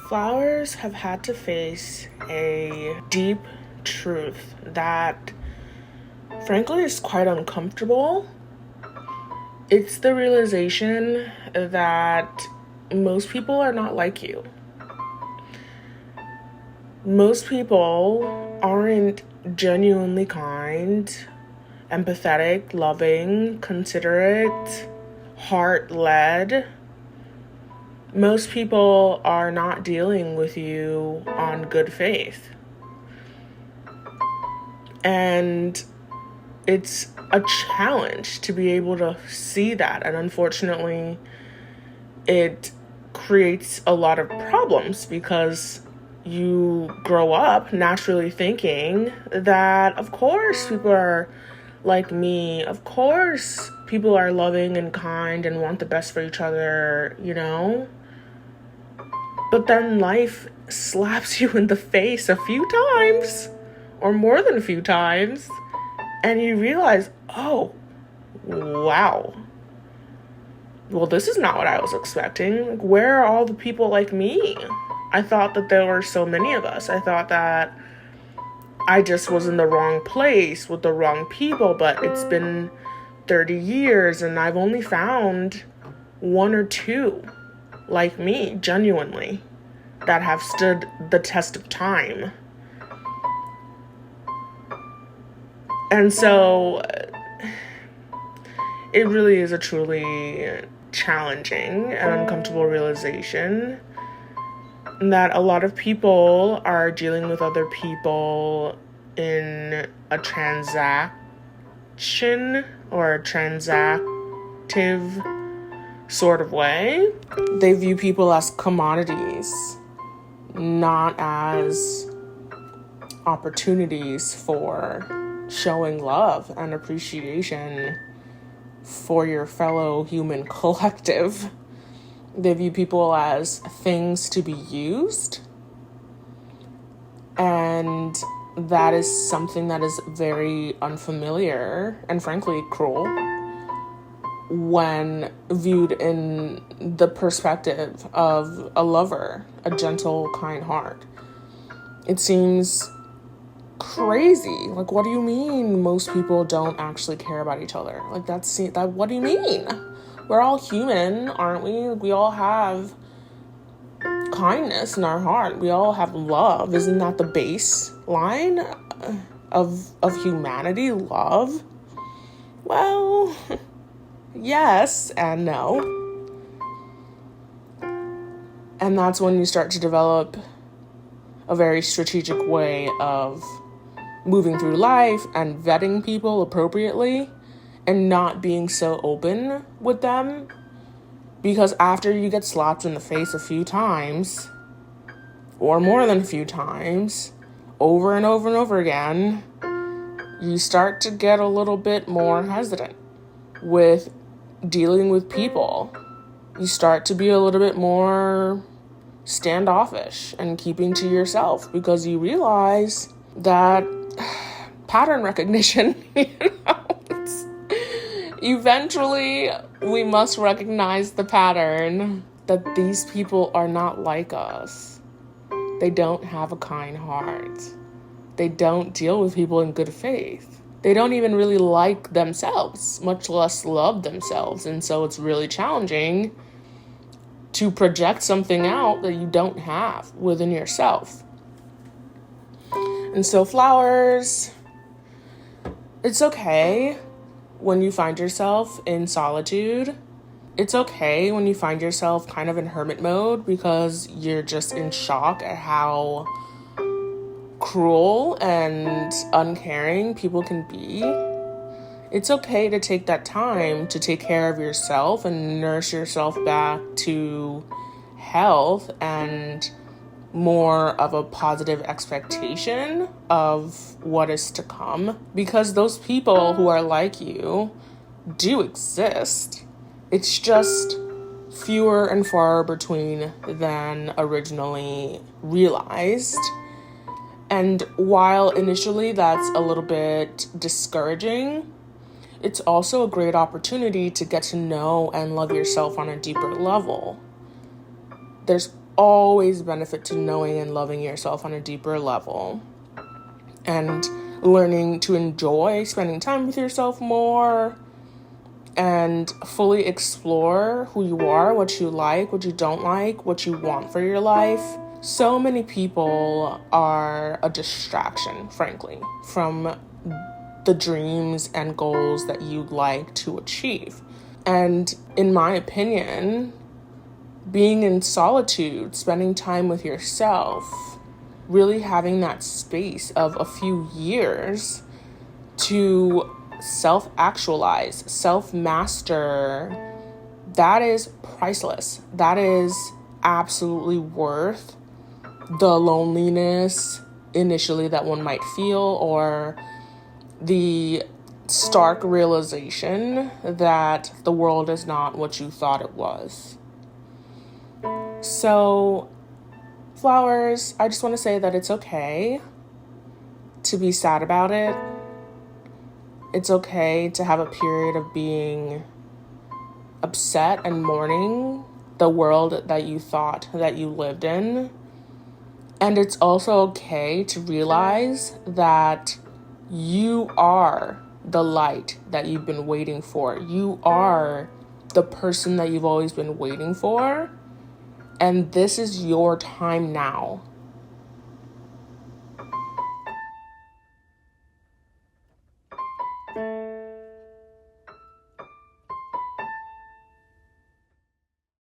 Flowers have had to face a deep truth that, frankly, is quite uncomfortable. It's the realization that most people are not like you. Most people aren't genuinely kind, empathetic, loving, considerate, heart-led. Most people are not dealing with you on good faith. And it's a challenge to be able to see that. And unfortunately, it creates a lot of problems because you grow up naturally thinking that, of course, people are like me. Of course, people are loving and kind and want the best for each other, But then life slaps you in the face a few times, or more than a few times, and you realize, oh, wow. Well, this is not what I was expecting. Where are all the people like me? I thought that there were so many of us. I thought that I just was in the wrong place with the wrong people, but it's been 30 years and I've only found one or two like me, genuinely, that have stood the test of time. And so it really is a truly challenging and uncomfortable realization that a lot of people are dealing with other people in a transaction or a transactive sort of way. They view people as commodities, not as opportunities for showing love and appreciation for your fellow human collective. They view people as things to be used, and that is something that is very unfamiliar and frankly cruel when viewed in the perspective of a lover, a gentle, kind heart. It seems crazy. Like, what do you mean most people don't actually care about each other? Like, what do you mean? We're all human, aren't we? We all have kindness in our heart. We all have love. Isn't that the baseline of humanity? Love? Well, yes and no. And that's when you start to develop a very strategic way of moving through life and vetting people appropriately and not being so open with them. Because after you get slapped in the face a few times, or more than a few times, over and over and over again, you start to get a little bit more hesitant with dealing with people. You start to be a little bit more standoffish and keeping to yourself because you realize that pattern recognition, eventually we must recognize the pattern that these people are not like us. They don't have a kind heart. They don't deal with people in good faith. They don't even really like themselves, much less love themselves. And so it's really challenging to project something out that you don't have within yourself. And so flowers, it's okay when you find yourself in solitude. It's okay when you find yourself kind of in hermit mode because you're just in shock at how cruel and uncaring people can be. It's okay to take that time to take care of yourself and nurse yourself back to health and more of a positive expectation of what is to come, because those people who are like you do exist. It's just fewer and far between than originally realized. And while initially that's a little bit discouraging, it's also a great opportunity to get to know and love yourself on a deeper level. There's always benefit to knowing and loving yourself on a deeper level and learning to enjoy spending time with yourself more and fully explore who you are, what you like, what you don't like, what you want for your life. So many people are a distraction, frankly, from the dreams and goals that you'd like to achieve. And in my opinion, being in solitude, spending time with yourself, really having that space of a few years to self-actualize, self-master, that is priceless. That is absolutely worth the loneliness initially that one might feel, or the stark realization that the world is not what you thought it was. So, flowers, I just want to say that it's okay to be sad about it. It's okay to have a period of being upset and mourning the world that you thought that you lived in. And it's also okay to realize that you are the light that you've been waiting for. You are the person that you've always been waiting for. And this is your time now